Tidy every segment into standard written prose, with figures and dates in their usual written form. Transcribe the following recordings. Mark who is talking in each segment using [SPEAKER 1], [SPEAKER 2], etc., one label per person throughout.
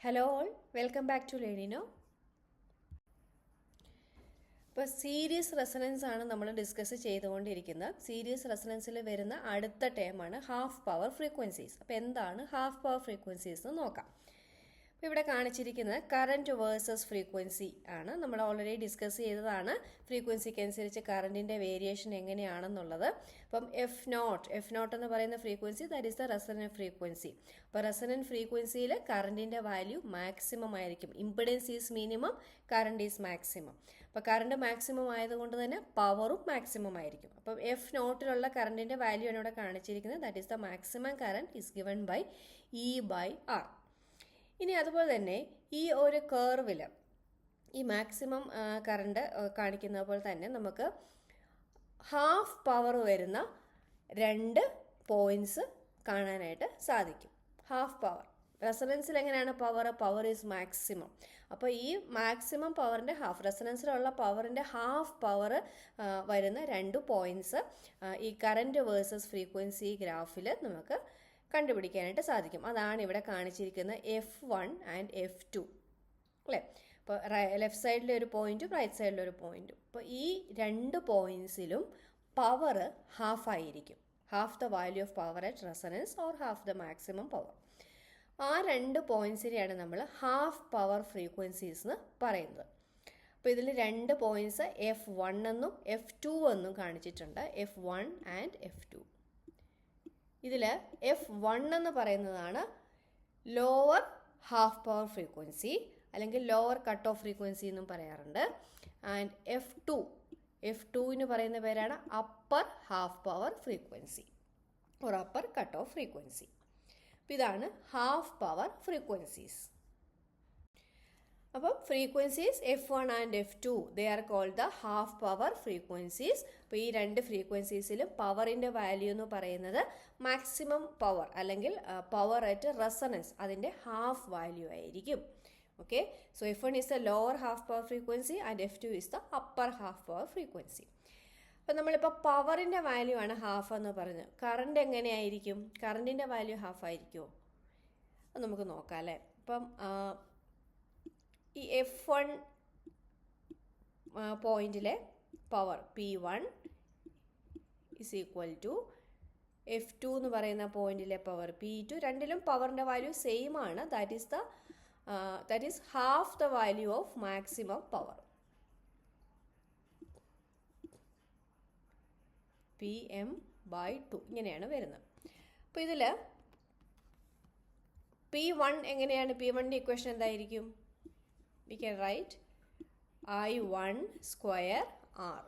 [SPEAKER 1] Hello all, welcome back to Learnino. ഇപ്പോൾ series resonance ആണ് നമ്മൾ ഡിസ്കസ് ചെയ്തുകൊണ്ടിരിക്കുന്നത്. സീരീസ് റെസൊണൻസിൽ വരുന്ന അടുത്ത ടേമാണ് ഹാഫ് പവർ ഫ്രീക്വൻസീസ്. അപ്പോൾ എന്താണ് ഹാഫ് പവർ ഫ്രീക്വൻസീസ് എന്ന് നോക്കാം. അപ്പോൾ ഇവിടെ കാണിച്ചിരിക്കുന്നത് കറൻറ്റ് വേഴ്സസ് ഫ്രീക്വൻസി ആണ്. നമ്മൾ ഓൾറെഡി ഡിസ്കസ് ചെയ്തതാണ് ഫ്രീക്വൻസിക്ക് അനുസരിച്ച് കറൻറ്റിൻ്റെ വേരിയേഷൻ എങ്ങനെയാണെന്നുള്ളത്. അപ്പം എഫ് നോട്ട് എന്ന് പറയുന്ന frequency, that is the resonant frequency. അപ്പോൾ റെസൊണൻറ്റ് ഫ്രീക്വൻസിയിൽ കറൻറ്റിൻ്റെ വാല്യൂ മാക്സിമം ആയിരിക്കും. Impedance is minimum, current is maximum. അപ്പോൾ കറണ്ട് മാക്സിമം ആയതുകൊണ്ട് തന്നെ പവറും മാക്സിമം ആയിരിക്കും. അപ്പം എഫ് നോട്ടിലുള്ള കറൻറ്റിൻ്റെ വാല്യൂ ആണ് ഇവിടെ കാണിച്ചിരിക്കുന്നത്. That is the maximum current is given by E/R. ഇനി അതുപോലെ തന്നെ ഈ ഒരു കേർവിൽ ഈ മാക്സിമം കറണ്ട് കാണിക്കുന്ന പോലെ തന്നെ നമുക്ക് ഹാഫ് പവർ വരുന്ന രണ്ട് പോയിൻറ്റ്സ് കാണാനായിട്ട് സാധിക്കും. ഹാഫ് പവർ റെസൊണൻസിൽ എങ്ങനെയാണ് പവർ ഈസ് മാക്സിമം. അപ്പോൾ ഈ മാക്സിമം പവറിൻ്റെ ഹാഫ്, റെസൊണൻസിലുള്ള പവറിൻ്റെ ഹാഫ് പവർ വരുന്ന രണ്ട് പോയിൻറ്റ്സ് ഈ കറൻറ്റ് വേഴ്സസ് ഫ്രീക്വൻസി ഗ്രാഫിൽ നമുക്ക് കണ്ടുപിടിക്കാനായിട്ട് സാധിക്കും. അതാണ് ഇവിടെ കാണിച്ചിരിക്കുന്ന F1 ആൻഡ് F2 അല്ലേ. അപ്പോൾ ലെഫ്റ്റ് സൈഡിലെ ഒരു പോയിൻറ്റും റൈറ്റ് സൈഡിലെ ഒരു പോയിൻറ്റും. അപ്പോൾ ഈ രണ്ട് പോയിൻറ്റ്സിലും പവർ ഹാഫ് ആയിരിക്കും. Half the value of power at resonance or half the maximum power. ആ രണ്ട് പോയിൻറ്റ്സിനെയാണ് നമ്മൾ ഹാഫ് പവർ ഫ്രീക്വൻസീസ് എന്ന് പറയുന്നത്. അപ്പോൾ ഇതിൽ രണ്ട് പോയിൻറ്റ്സ് F1 എന്നും F2 എന്നും കാണിച്ചിട്ടുണ്ട്. F1 and F2. ഇതിൽ F1 എന്ന് പറയുന്നതാണ് ലോവർ ഹാഫ് പവർ ഫ്രീക്വൻസി, അല്ലെങ്കിൽ ലോവർ കട്ട് ഓഫ് ഫ്രീക്വൻസി എന്നും പറയാറുണ്ട്. ആൻഡ് F2 പറയുന്ന പേരാണ് upper half power frequency or upper cut off frequency. അപ്പോൾ ഇതാണ് ഹാഫ് പവർ ഫ്രീക്വൻസീസ്. അപ്പം frequencies F1 and F2 they are called the half power frequencies. അപ്പോൾ ഈ രണ്ട് ഫ്രീക്വൻസീസിലും പവറിൻ്റെ വാല്യൂ എന്ന് പറയുന്നത് മാക്സിമം പവർ അല്ലെങ്കിൽ പവർ അറ്റ് റെസൊണൻസ് അതിൻ്റെ ഹാഫ് വാല്യൂ ആയിരിക്കും. Okay, so F1 is the lower half power frequency and F2 is the upper half power frequency. അപ്പം നമ്മളിപ്പോൾ പവറിൻ്റെ വാല്യൂ ആണ് ഹാഫ് എന്ന് പറഞ്ഞു. കറണ്ട് എങ്ങനെയായിരിക്കും? കറണ്ടിൻ്റെ വാല്യൂ ഹാഫ് ആയിരിക്കുമോ? അത് നമുക്ക് നോക്കാം അല്ലേ. അപ്പം ഈ F1 പോയിന്റിലെ power P1 is equal to F2 എന്ന് പറയുന്ന പോയിന്റിലെ പവർ P2. രണ്ടിലും പവറിൻ്റെ വാല്യൂ സെയിം ആണ്. That is half the value of maximum power PM/2 ഇങ്ങനെയാണ് വരുന്നത്. അപ്പോൾ ഇതിൽ P1 എങ്ങനെയാണ്? P1ൻ്റെ ഇക്വേഷൻ എന്തായിരിക്കും? We can write I1 square R.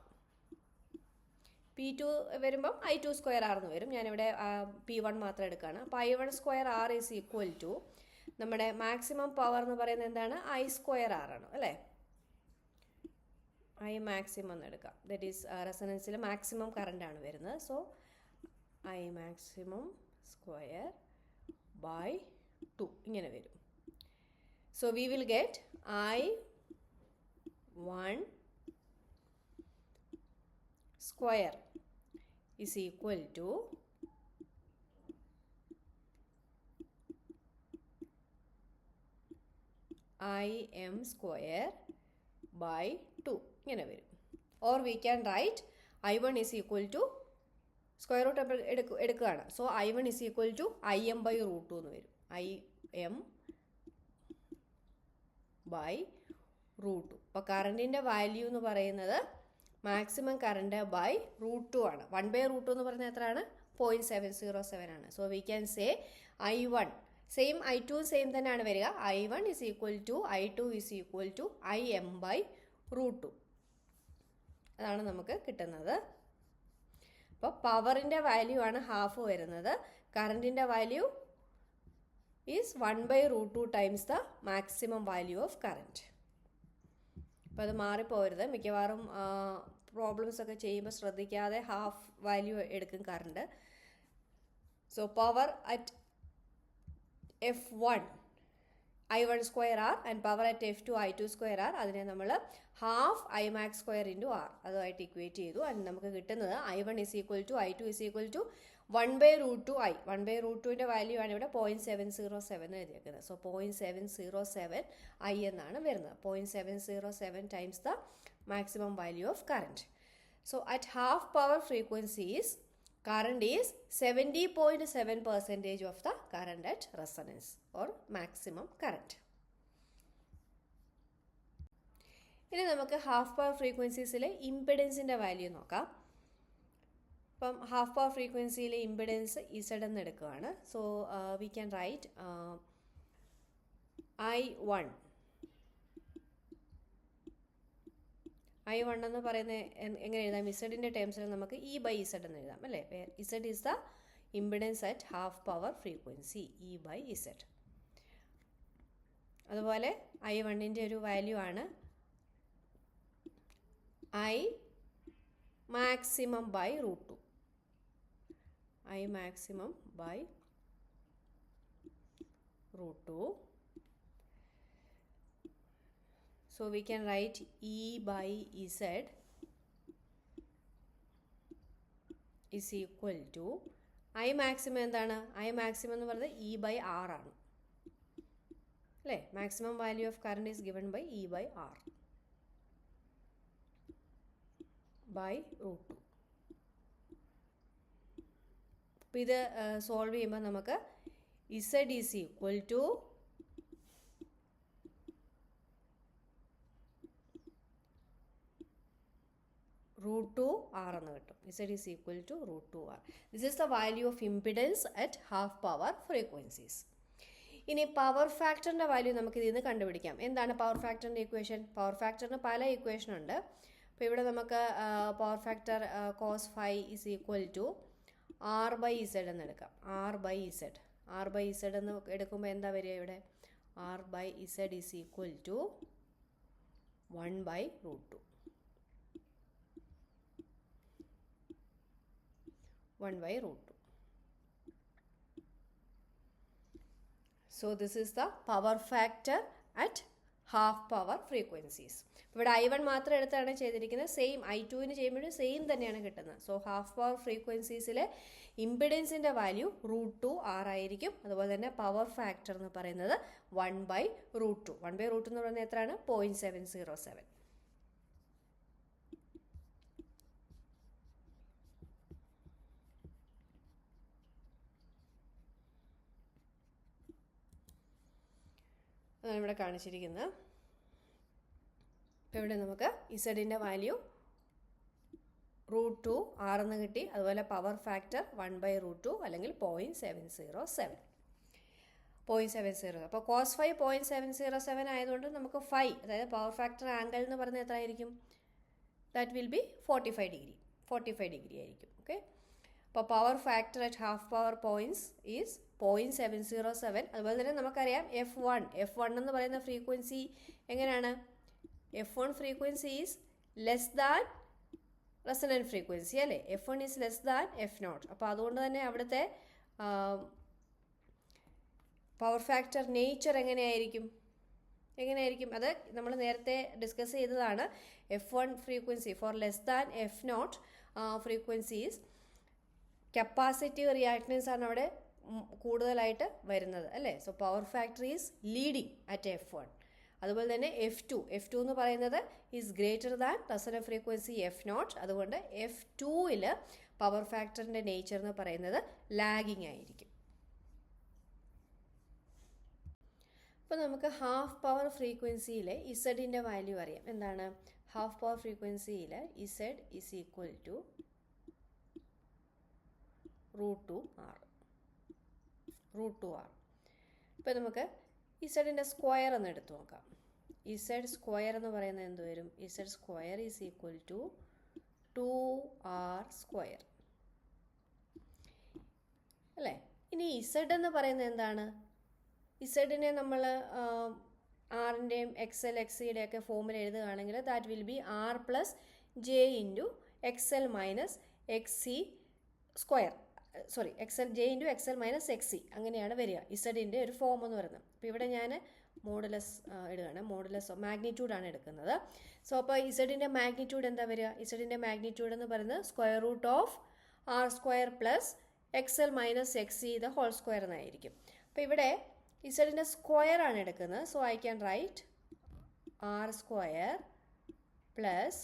[SPEAKER 1] P2 വരുമ്പം I2 square R എന്ന് വരും. ഞാനിവിടെ P1 മാത്രം എടുക്കുകയാണ്. അപ്പോൾ I1 square R is equal to നമ്മുടെ മാക്സിമം പവർ എന്ന് പറയുന്നത് എന്താണ്? I square R ആണ് അല്ലേ. I മാക്സിമം എന്ന് എടുക്കാം. ദറ്റ് ഈസ് റെസൊണൻസിൽ മാക്സിമം കറണ്ടാണ് വരുന്നത്. So I maximum square by 2 ഇങ്ങനെ വരും. So we will get I1 square is equal to IM square by 2 ഇങ്ങനെ വരും. Or we can write I1 is equal to square root എടുക്കുകയാണ്. So I1 is equal to IM/√2 എന്ന് വരും. IM/√2. അപ്പോൾ കറണ്ടിൻ്റെ value എന്ന് പറയുന്നത് മാക്സിമം കറണ്ട് ബൈ √2 ആണ്. 1/√2 എന്ന് പറഞ്ഞാൽ എത്രയാണ്? 0.707 ആണ്. So we can say I1 same, I2 same തന്നെയാണ് വരിക. I1 is equal to I2 is equal to IM/√2. അതാണ് നമുക്ക് കിട്ടുന്നത്. അപ്പോൾ പവറിൻ്റെ വാല്യൂ ആണ് ഹാഫ് വരുന്നത്. കറണ്ടിൻ്റെ value is 1/√2 times the maximum value of current. അപ്പോൾ അത് മാറിപ്പോരുത്. മിക്കവാറും പ്രോബ്ലംസ് ഒക്കെ ചെയ്യുമ്പോൾ ശ്രദ്ധിക്കാതെ ഹാഫ് വാല്യൂ എടുക്കും current. So power at F1 I1 square R and power at F2 I2 square R. അതിനെ നമ്മൾ half IMAX square into R അതുമായിട്ട് ഇക്വേറ്റ് ചെയ്തു. ആൻഡ് നമുക്ക് കിട്ടുന്നത് I1 is equal to I2 is equal to 1/√2i. 1/√2ൻ്റെ value ആണ് ഇവിടെ 0.707 എഴുതിയിരിക്കുന്നത്. സോ 0.707i എന്നാണ് വരുന്നത്. 0.707 times the maximum value of current. So at half power frequencies current is 70.7% of the current at resonance or maximum current. ഇനി നമുക്ക് half power ഫ്രീക്വൻസീസിലെ ഇംപിഡൻസിൻ്റെ വാല്യൂ നോക്കാം. അപ്പം ഹാഫ് പവർ ഫ്രീക്വൻസിയിലെ ഇംപിഡൻസ് ഇസഡ് എന്ന് എടുക്കുകയാണ്. So we can right I1 എന്ന് പറയുന്നത് എങ്ങനെ എഴുതാം? ഇസഡിൻ്റെ ടേംസിൽ നമുക്ക് E/Z എന്ന് എഴുതാം അല്ലേ? Z is the impedance at half power frequency, E/Z. അതുപോലെ I1ൻ്റെ ഒരു വാല്യൂ ആണ് I maximum by √2. I maximum by √2. So we can write E/Z is equal to I maximum എന്താണ്? I maximum എന്ന് പറയുന്നത് E/R ആണ് അല്ലേ? Maximum value of current is given by E/R by √2. അപ്പോൾ ഇത് സോൾവ് ചെയ്യുമ്പോൾ നമുക്ക് Z is equal to √2R എന്ന് കിട്ടും. Z is equal to √2R. This is the value of impedance at half power frequencies. ഇനി power ഫാക്ടറിൻ്റെ value നമുക്ക് ഇതിൽ നിന്ന് കണ്ടുപിടിക്കാം. എന്താണ് പവർ ഫാക്ടറിൻ്റെ ഇക്വേഷൻ? പവർ ഫാക്ടറിന് പല ഇക്വേഷൻ ഉണ്ട്. അപ്പോൾ ഇവിടെ നമുക്ക് power factor cos phi is equal to R/Z എന്ന് എടുക്കാം. R/Z എന്ന് എടുക്കുമ്പോൾ എന്താ വരിക ഇവിടെ? R/Z is equal to 1/√2. 1/√2. So this is the power factor at half power frequencies. ഇവിടെ I1 മാത്രം എടുത്താണ് ചെയ്തിരിക്കുന്നത്. സെയിം I2ന് ചെയ്യുമ്പോഴും സെയിം തന്നെയാണ് കിട്ടുന്നത്. സോ ഹാഫ് പവർ ഫ്രീക്വൻസീസിലെ ഇംപിഡൻസിൻ്റെ വാല്യൂ √2R ആയിരിക്കും. അതുപോലെ തന്നെ പവർ ഫാക്ടർ എന്ന് പറയുന്നത് 1/√2. 1/√2 എന്ന് പറയുന്നത് എത്രയാണ്? 0.707. അതാണ് ഇവിടെ കാണിച്ചിരിക്കുന്നത്. ഇപ്പോൾ ഇവിടെ നമുക്ക് ഇസഡിൻ്റെ വാല്യൂ √2R എന്ന് കിട്ടി. അതുപോലെ പവർ ഫാക്ടർ 1/√2 അല്ലെങ്കിൽ 0.707. 0.70. അപ്പോൾ cos phi 0.707 ആയതുകൊണ്ട് നമുക്ക് phi, അതായത് പവർ ഫാക്ടർ ആംഗിൾ എന്ന് പറയുന്നത് എത്ര ആയിരിക്കും? ദാറ്റ് വിൽ ബി 45 ഡിഗ്രി ആയിരിക്കും. ഓക്കെ, അപ്പോൾ power factor at half power points is 0.707. അതുപോലെ തന്നെ നമുക്കറിയാം F1 എന്ന് പറയുന്ന ഫ്രീക്വൻസി എങ്ങനെയാണ്? F1 frequency is less than resonant frequency അല്ലേ? F1 is less than F0. അപ്പോൾ അതുകൊണ്ട് തന്നെ അവിടുത്തെ പവർ ഫാക്ടർ നേച്ചർ എങ്ങനെയായിരിക്കും? അത് നമ്മൾ നേരത്തെ ഡിസ്കസ് ചെയ്തതാണ്. F1 frequency for less than F0 frequencies capacitive reactance ആണ് അവിടെ കൂടുതലായിട്ട് വരുന്നത് അല്ലേ? So power factor is leading at F1. അതുപോലെ തന്നെ F2 എന്ന് പറയുന്നത് is greater than resonant frequency F0. അതുകൊണ്ട് F2ൽ പവർ ഫാക്ടറിൻ്റെ നേച്ചർ എന്ന് പറയുന്നത് ലാഗിങ് ആയിരിക്കും. അപ്പോൾ നമുക്ക് ഹാഫ് പവർ ഫ്രീക്വൻസിയിലെ ഇസഡിൻ്റെ വാല്യൂ അറിയാം. എന്താണ്? ഹാഫ് പവർ ഫ്രീക്വൻസിയിൽ Z is equal to √2R. ഇപ്പോൾ നമുക്ക് ഇസഡിൻ്റെ സ്ക്വയർ എന്ന് എടുത്തു നോക്കാം. ഇസഡ് സ്ക്വയർ എന്ന് പറയുന്നത് എന്ത് വരും? Z square is equal to 2R². അല്ലേ? ഇനി ഇസഡ് എന്ന് പറയുന്നത് എന്താണ്? ഇസഡിനെ നമ്മൾ ആറിൻ്റെയും XL XCയുടെ ഒക്കെ ഫോമിൽ എഴുതുകയാണെങ്കിൽ that will B R+J × XL - XC². J × XL - XC അങ്ങനെയാണ് വരിക ഇസഡിൻ്റെ ഒരു ഫോം എന്ന് പറയുന്നത്. അപ്പോൾ ഇവിടെ ഞാൻ മോഡുലസ് ഇടുകയാണ്. മാഗ്നിറ്റ്യൂഡാണ് എടുക്കുന്നത്. സോ അപ്പോൾ ഇസഡിൻ്റെ മാഗ്നിറ്റ്യൂഡ് എന്താ വരിക? ഇസഡിൻ്റെ മാഗ്നിറ്റ്യൂഡ് എന്ന് പറയുന്നത് √R² + XL minus XC the whole square എന്നായിരിക്കും. അപ്പോൾ ഇവിടെ ഇസഡിൻ്റെ സ്ക്വയർ ആണ് എടുക്കുന്നത്. So I can write R square plus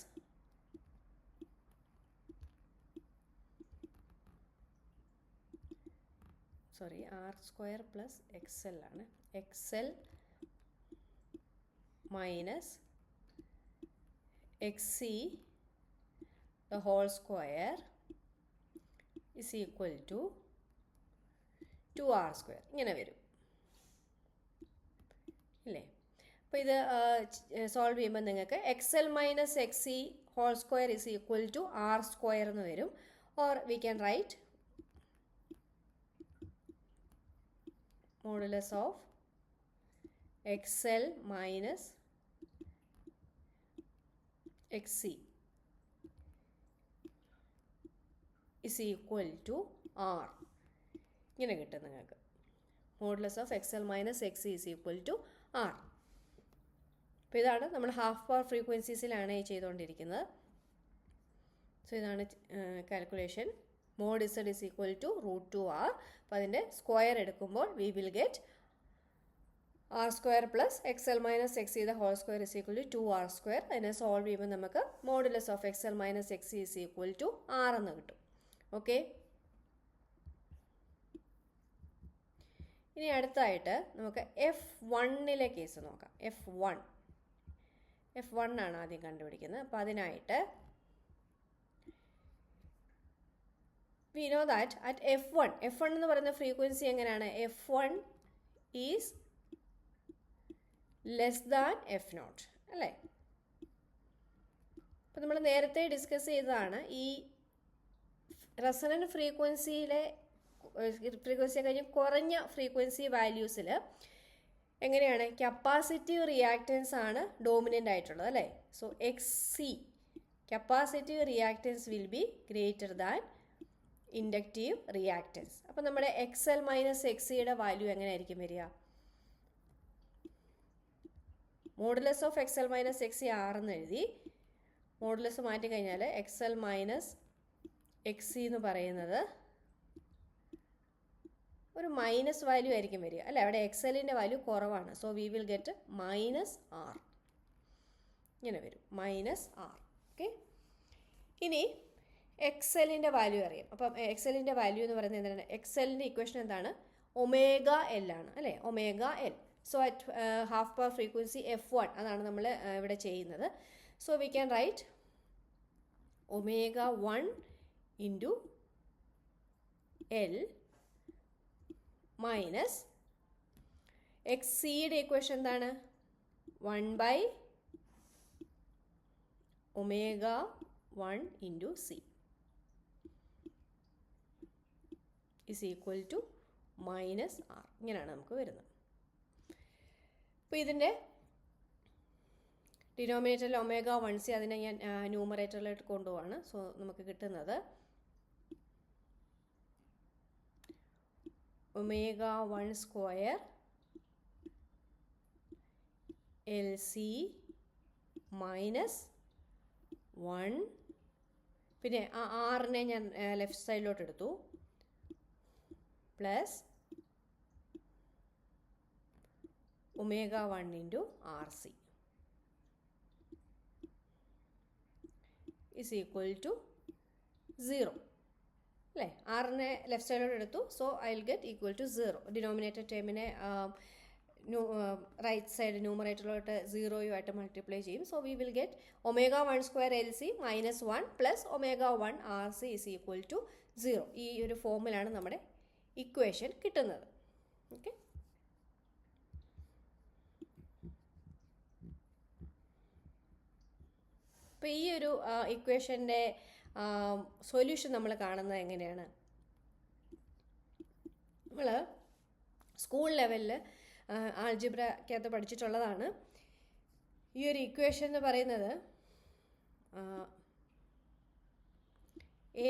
[SPEAKER 1] R square plus XL ആണ്. XL minus XC the whole square is equal to 2R square. ഇങ്ങനെ വരും ഇല്ലേ? അപ്പോൾ ഇത് സോൾവ് ചെയ്യുമ്പോൾ നിങ്ങൾക്ക് XL minus XC whole square is equal to R square എന്ന് വരും. Or we can write modulus of XL minus XC is equal to R. ഇങ്ങനെ കിട്ടും നിങ്ങൾക്ക്. Modulus of XL minus XC is equal to R. അപ്പോൾ ഇതാണ് നമ്മൾ half power ഫ്രീക്വൻസീസിലാണ് ചെയ്തുകൊണ്ടിരിക്കുന്നത്. So ഇതാണ് calculation. Mod Z is equal to √2R. അപ്പോൾ അതിൻ്റെ സ്ക്വയർ എടുക്കുമ്പോൾ we will get R square plus XL minus XC the whole square is equal to 2R square. അതിനെ solve ചെയ്യുമ്പോൾ നമുക്ക് modulus of XL minus XC is equal to R എന്ന് കിട്ടും. Okay, ഇനി അടുത്തായിട്ട് നമുക്ക് F1 കേസ് നോക്കാം. F1 ആണ് ആദ്യം കണ്ടുപിടിക്കുന്നത്. അപ്പോൾ അതിനായിട്ട് we know that at F1 എന്ന് പറയുന്ന ഫ്രീക്വൻസി എങ്ങനെയാണ്? F1 is less than F0 അല്ലേ? അപ്പോൾ നമ്മൾ നേരത്തെ ഡിസ്കസ് ചെയ്തതാണ് ഈ റെസൊണന്റ് ഫ്രീക്വൻസിയിലെ കഴിഞ്ഞ് കുറഞ്ഞ ഫ്രീക്വൻസി വാല്യൂസിൽ എങ്ങനെയാണ് കപ്പാസിറ്റീവ് റിയാക്റ്റൻസ് ആണ് ഡോമിനൻ്റ് ആയിട്ടുള്ളത് അല്ലേ? So XC capacitive reactance will be greater than inductive reactance. അപ്പോൾ നമ്മുടെ XL മൈനസ് XCയുടെ വാല്യൂ എങ്ങനെയായിരിക്കും വരിക? Modulus of XL minus XC R എന്ന് എഴുതി മോഡുലസ് മാറ്റി കഴിഞ്ഞാൽ XL മൈനസ് XC എന്ന് പറയുന്നത് ഒരു മൈനസ് വാല്യൂ ആയിരിക്കും വരിക അല്ലേ? അവിടെ XLൻ്റെ വാല്യൂ കുറവാണ്. So we will get -R. ഇങ്ങനെ വരും -R. ഓക്കെ, ഇനി XLൻ്റെ വാല്യൂ അറിയാം. അപ്പം XLൻ്റെ വാല്യൂ എന്ന് പറയുന്നത് എന്താണ്? XLൻ്റെ ഇക്വേഷൻ എന്താണ്? ω_L ആണ് അല്ലേ? ω_L. So at half power frequency F1 അതാണ് നമ്മൾ ഇവിടെ ചെയ്യുന്നത്. So we can write ω1 into L minus XCയുടെ ഇക്വേഷൻ എന്താണ്? 1/ω1 into C is equal to -R. ഇങ്ങനെയാണ് നമുക്ക് വരുന്നത്. അപ്പോൾ ഇതിൻ്റെ ഡിനോമിനേറ്ററിൽ ω1C അതിനെ ഞാൻ ന്യൂമറേറ്ററിലോട്ട് കൊണ്ടുപോവാണ്. സോ നമുക്ക് കിട്ടുന്നത് ω1 സ്ക്വയർ LC -1, പിന്നെ ആ ആറിനെ ഞാൻ ലെഫ്റ്റ് സൈഡിലോട്ട് എടുത്തു, plus ω1 into RC is equal to 0 അല്ലേ? ആറിനെ ലെഫ്റ്റ് സൈഡിലോട്ട് എടുത്തു. So I will get equal to 0. Denominator ടേമിനെ റൈറ്റ് സൈഡ് ന്യൂമറേറ്ററിലോട്ട് 0 മൾട്ടിപ്ലൈ ചെയ്യും. So we will get ω1 square LC -1 plus ω1 RC is equal to 0. ഈ ഒരു ഫോമിലാണ് നമ്മുടെ ഇക്വേഷൻ കിട്ടുന്നത്. ഓക്കെ, അപ്പോൾ ഈ ഒരു ഇക്വേഷൻ്റെ സൊല്യൂഷൻ നമ്മൾ കാണുന്നത് എങ്ങനെയാണ്? നമ്മൾ സ്കൂൾ ലെവലിൽ ആൾജിബ്രക്കകത്ത് പഠിച്ചിട്ടുള്ളതാണ്. ഈ ഒരു ഇക്വേഷൻ എന്ന് പറയുന്നത്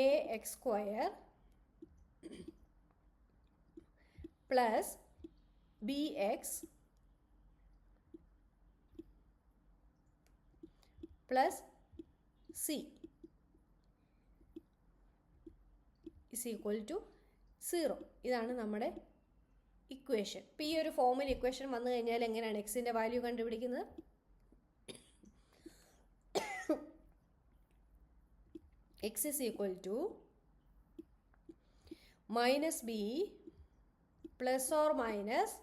[SPEAKER 1] AX² plus BX plus C is equal to 0. ഇതാണ് നമ്മുടെ ഇക്വേഷൻ. ഇപ്പോൾ ഈ ഒരു ഫോമിൽ ഇക്വേഷൻ വന്നു കഴിഞ്ഞാൽ എങ്ങനെയാണ് എക്സിൻ്റെ വാല്യൂ കണ്ടുപിടിക്കുന്നത്? X is equal to minus B plus or minus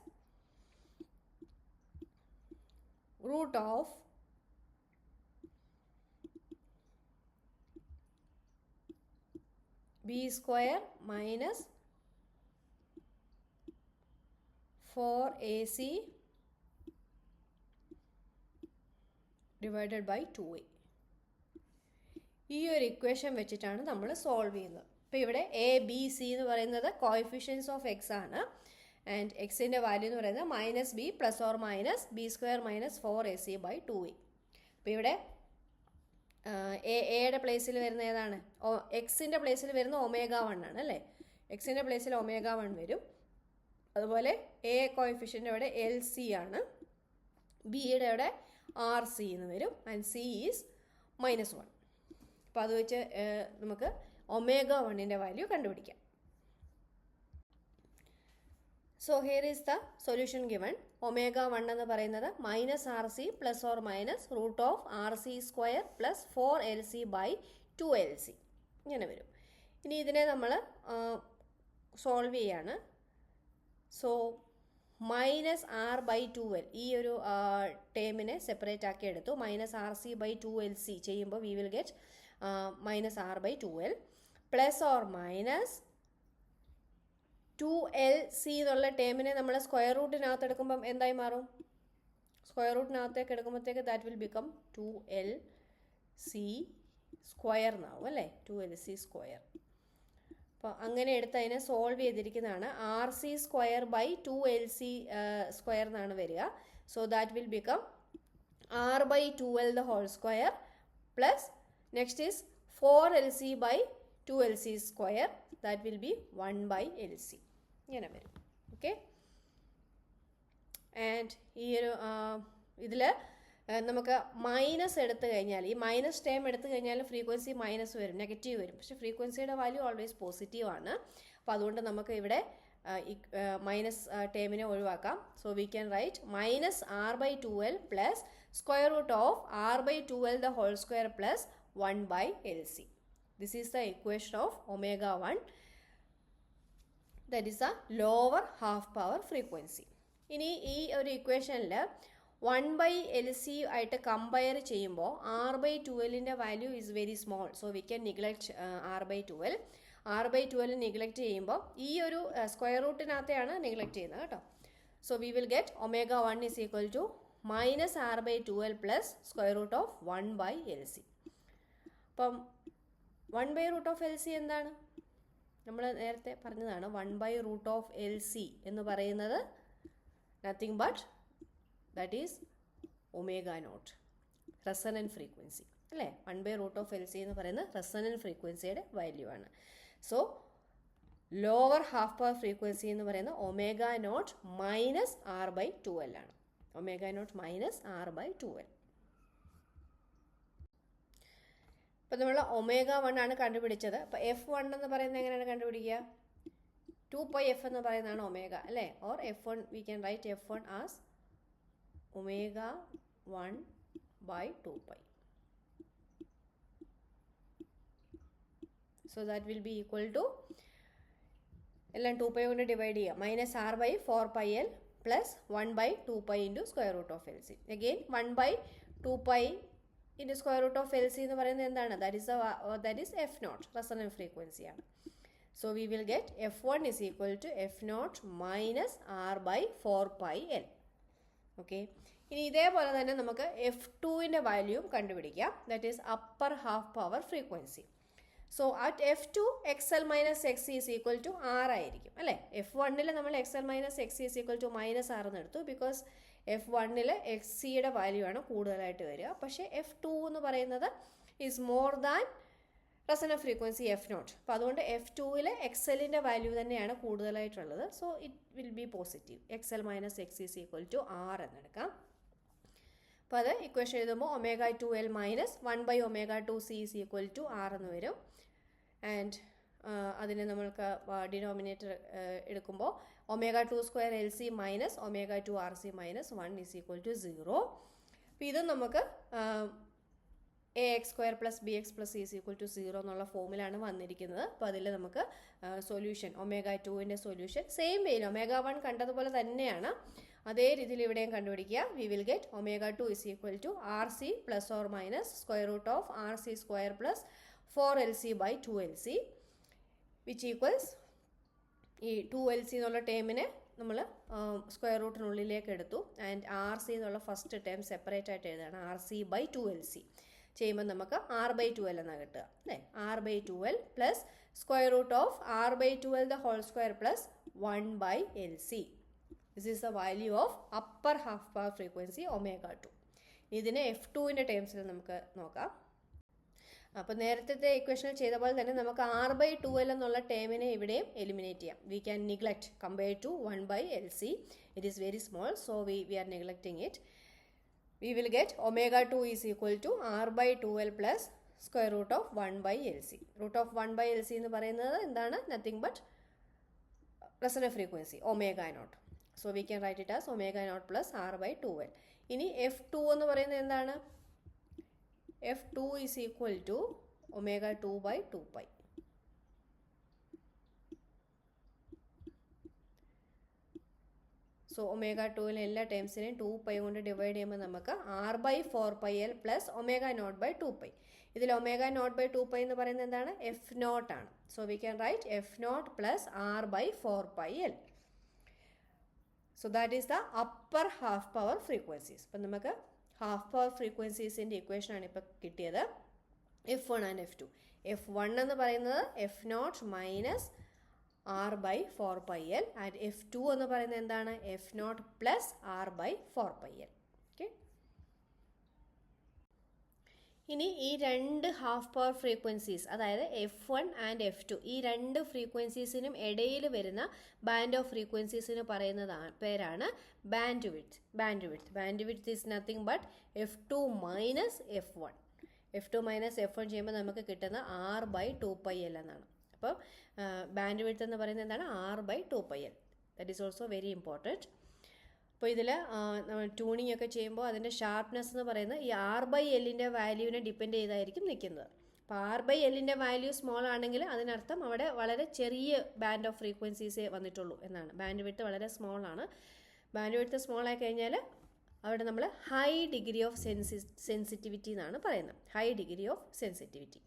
[SPEAKER 1] root of B square minus 4ac divided by 2a. ഈ ഒരു ഇക്വേഷൻ വെച്ചിട്ടാണ് നമ്മൾ സോൾവ് ചെയ്യുന്നത്. അപ്പോൾ ഇവിടെ എ ബി സി എന്ന് പറയുന്നത് കോഎഫിഷ്യൻസ് ഓഫ് എക്സ് ആണ്. ആൻഡ് എക്സിൻ്റെ വാല്യൂ എന്ന് പറയുന്നത് minus B plus or minus B square minus 4ac by 2a. അപ്പോൾ ഇവിടെ എയുടെ പ്ലേസിൽ വരുന്ന ഏതാണ്? എക്സിൻ്റെ പ്ലേസിൽ വരുന്ന ഒമേഗ 1 ആണ് അല്ലേ? എക്സിൻ്റെ പ്ലേസിൽ ഒമേഗ 1 വരും. അതുപോലെ എ കോഎഫിഷ്യൻ്റ് ഇവിടെ LC ആണ്. ബിയുടെ ഇവിടെ RC എന്ന് വരും. And C is -1. അപ്പോൾ അത് വെച്ച് നമുക്ക് ഒമേഗ 1ൻ്റെ വാല്യൂ കണ്ടുപിടിക്കാം. So here is the solution given. Omega 1 എന്ന് പറയുന്നത് -RC plus or minus root of RC square plus 4LC by 2LC ഇങ്ങനെ വരും. ഇനി ഇതിനെ നമ്മൾ സോൾവ് ചെയ്യാണ്. സോ -R/2L ഈ ഒരു ടേമിനെ സെപ്പറേറ്റ് ആക്കി എടുത്തു. -RC/2LC ചെയ്യുമ്പോൾ we will get -R/2L plus or minus 2LC എന്നുള്ള ടേമിനെ നമ്മൾ സ്ക്വയർ റൂട്ടിനകത്ത് എടുക്കുമ്പം എന്തായി മാറും? സ്ക്വയർ റൂട്ടിനകത്തേക്ക് എടുക്കുമ്പോഴത്തേക്ക് that will become 2LC square എന്നാവും അല്ലേ? 2LC square. അപ്പോൾ അങ്ങനെ എടുത്ത് അതിനെ സോൾവ് ചെയ്തിരിക്കുന്നതാണ്. RC square by 2LC square എന്നാണ് വരിക. So that will become R/2L the whole square plus next is 4LC by 2LC square that will be 1/LC ഇങ്ങനെ വരും. ഓക്കെ. ആൻഡ് ഈ ഒരു ഇതിൽ നമുക്ക് മൈനസ് എടുത്തു കഴിഞ്ഞാൽ, ഈ മൈനസ് ടേം എടുത്തു കഴിഞ്ഞാൽ ഫ്രീക്വൻസി മൈനസ് വരും, നെഗറ്റീവ് വരും. പക്ഷേ ഫ്രീക്വൻസിയുടെ വാല്യൂ ഓൾവേസ് പോസിറ്റീവ് ആണ്. അപ്പോൾ അതുകൊണ്ട് നമുക്ക് ഇവിടെ മൈനസ് ടേമിനെ ഒഴിവാക്കാം. So we can write -R/2L plus square root of R/2L the whole square plus 1/LC. This is the equation of omega 1. That is a lower half power frequency. ഇനി ഈ ഒരു ഇക്വേഷനിൽ 1/LC ആയിട്ട് കമ്പയർ ചെയ്യുമ്പോൾ R/2Lൻ്റെ value is very small. So we can neglect R/2L. R/2L neglect ചെയ്യുമ്പോൾ ഈ ഒരു സ്ക്വയർ റൂട്ടിനകത്തെയാണ് നിഗ്ലക്റ്റ് ചെയ്യുന്നത് കേട്ടോ. So we will get omega 1 is equal to -R/2L plus square root of 1/LC. അപ്പം 1/√LC എന്താണ്? നമ്മൾ നേരത്തെ പറഞ്ഞതാണ് 1/√LC എന്ന് പറയുന്നത് nothing but that is omega0 resonant frequency അല്ലേ? 1/√LC എന്ന് പറയുന്നത് റെസൊണൻറ്റ് ഫ്രീക്വൻസിയുടെ വാല്യൂ ആണ്. So lower half power frequency എന്ന് പറയുന്നത് omega0 മൈനസ് R/2L ആണ്. omega0 minus R/2L. അപ്പോൾ നമ്മൾ omega 1 ആണ് കണ്ടുപിടിച്ചത്. അപ്പോൾ F1 എന്ന് പറയുന്നത് എങ്ങനെയാണ് കണ്ടുപിടിക്കുക? 2πf എന്ന് പറയുന്നതാണ് ഒമേഗ അല്ലേ? Or F1 V can right F1 as omega 1/2π. So that will be equal to എല്ലാം 2π കൊണ്ട് ഡിവൈഡ് ചെയ്യുക. -R/4πL plus 1/2π into square root of LC. Again 1/2π into square root of LC എന്ന് പറയുന്നത് എന്താണ്? ദാറ്റ് ഈസ് F0 റെസൊണൻറ്റ് ഫ്രീക്വൻസിയാണ്. So we will get F1 is equal to F0 minus R/4πL. Okay. ഇനി ഇതേപോലെ തന്നെ നമുക്ക് F2ൻ്റെ വാല്യൂവും കണ്ടുപിടിക്കാം. That is upper half power frequency. So at F2 XL minus XC is equal to R ആയിരിക്കും അല്ലേ? F1 നമ്മൾ XL minus XC is equal to -R എന്ന് എടുത്തു. ബിക്കോസ് F1 XCയുടെ വാല്യൂ ആണ് കൂടുതലായിട്ട് വരിക. പക്ഷേ F2 എന്ന് പറയുന്നത് is more than resonant frequency F0. അപ്പോൾ അതുകൊണ്ട് F2 XLൻ്റെ വാല്യൂ തന്നെയാണ് കൂടുതലായിട്ടുള്ളത്. So it will be positive. XL minus XC is equal to R എന്നെടുക്കാം. അപ്പോൾ അത് ഇക്വേഷൻ എഴുതുമ്പോൾ omega 2L minus 1/omega 2C is equal to R എന്ന് വരും. ആൻഡ് അതിനെ നമ്മൾക്ക് ഡിനോമിനേറ്റർ എടുക്കുമ്പോൾ ω2 LC minus ω2 RC minus 1 is equal to 0. അപ്പോൾ ഇത് നമുക്ക് AX² + BX + C is equal to 0 എന്നുള്ള ഫോമിലാണ് വന്നിരിക്കുന്നത്. അപ്പോൾ അതിൽ നമുക്ക് സൊല്യൂഷൻ ω2ൻ്റെ സൊല്യൂഷൻ സെയിം വേയിൽ ω1 കണ്ടതുപോലെ തന്നെയാണ്, അതേ രീതിയിൽ ഇവിടെയും കണ്ടുപിടിക്കുക. We will get ω2 is equal to RC ± √RC² + 4LC/2LC which equals ഈ 2LC എന്നുള്ള ടേമിനെ നമ്മൾ സ്ക്വയർ റൂട്ടിനുള്ളിലേക്ക് എടുത്തു. ആൻഡ് RC എന്നുള്ള ഫസ്റ്റ് ടേം സെപ്പറേറ്റ് ആയിട്ട് എഴുതുകയാണ്. RC/2LC ചെയ്യുമ്പോൾ നമുക്ക് R/2L എന്നാണ് കിട്ടുക അല്ലേ. R/2L plus √R/2L² + 1/LC. This is the value of upper half power frequency ω2. ഇതിനെ F2ൻ്റെ ടേംസിൽ നമുക്ക് നോക്കാം. അപ്പോൾ നേരത്തെ ഇക്വേഷനിൽ ചെയ്ത പോലെ തന്നെ നമുക്ക് R/2L എന്നുള്ള ടേമിനെ ഇവിടെയും എലിമിനേറ്റ് ചെയ്യാം. We can neglect compare to 1/LC. It is very small, so we are neglecting it. We will get ω2 is equal to R/2L plus square root of 1/LC. Root of 1/LC എന്ന് പറയുന്നത് എന്താണ്? Nothing but resonant frequency ω0. So we can write it as ω0 plus R/2L. ഇനി F2 എന്ന് പറയുന്നത് എന്താണ്? F2 is equal to ω2/2π. So ω2ലെ എല്ലാ ടേംസിനെയും 2π കൊണ്ട് divide ചെയ്യുമ്പോൾ നമുക്ക് R/4πL പ്ലസ് ω0/2π. ഇതിൽ ω0/2π എന്ന് പറയുന്നത് എന്താണ്? F0 ആണ്. So we can right F0 plus R/4πL. So that is the upper half power frequencies. അപ്പം നമുക്ക് ഹാഫ് പവർ ഫ്രീക്വൻസീസിൻ്റെ ഇക്വേഷനാണ് ഇപ്പോൾ കിട്ടിയത്. F1 and F2. F1 എന്ന് പറയുന്നത് F0 minus R/4πL and F2 എന്ന് പറയുന്നത് എന്താണ്? F0 plus R/4πL. ഓക്കെ. ഇനി ഈ രണ്ട് ഹാഫ് പവർ ഫ്രീക്വൻസീസ്, അതായത് F1 ആൻഡ് F2, ഈ രണ്ട് ഫ്രീക്വൻസീസിനും ഇടയിൽ വരുന്ന ബാൻഡ് ഓഫ് ഫ്രീക്വൻസീസിന് പറയുന്നതാണ് പേരാണ് band width. Band width is nothing but F2 minus F1. F2 minus F1 ചെയ്യുമ്പോൾ നമുക്ക് കിട്ടുന്ന R/2πL എന്നാണ്. അപ്പോൾ ബാൻഡ് വിഡ്ത്ത് എന്ന് പറയുന്നത് എന്താണ്? R/2πL. That is also very important. അപ്പോൾ ഇതിൽ ട്യൂണിങ് ഒക്കെ ചെയ്യുമ്പോൾ അതിൻ്റെ ഷാർപ്നെസ് എന്ന് പറയുന്നത് ഈ R/Lൻ്റെ വാല്യൂവിനെ ഡിപ്പെൻഡ് ചെയ്തായിരിക്കും നിൽക്കുന്നത്. അപ്പോൾ R/Lൻ്റെ വാല്യൂ സ്മോൾ ആണെങ്കിൽ അതിനർത്ഥം അവിടെ വളരെ ചെറിയ ബാൻഡ് ഓഫ് ഫ്രീക്വൻസീസേ വന്നിട്ടുള്ളൂ എന്നാണ്. ബാൻഡ് വിഡ്ത്ത് വളരെ സ്മോൾ ആണ്. ബാൻഡ് വിഡ്ത്ത് സ്മോൾ ആയി കഴിഞ്ഞാൽ അവിടെ നമ്മൾ ഹൈ ഡിഗ്രി ഓഫ് സെൻസിറ്റിവിറ്റി എന്നാണ് പറയുന്നത്. High degree of sensitivity.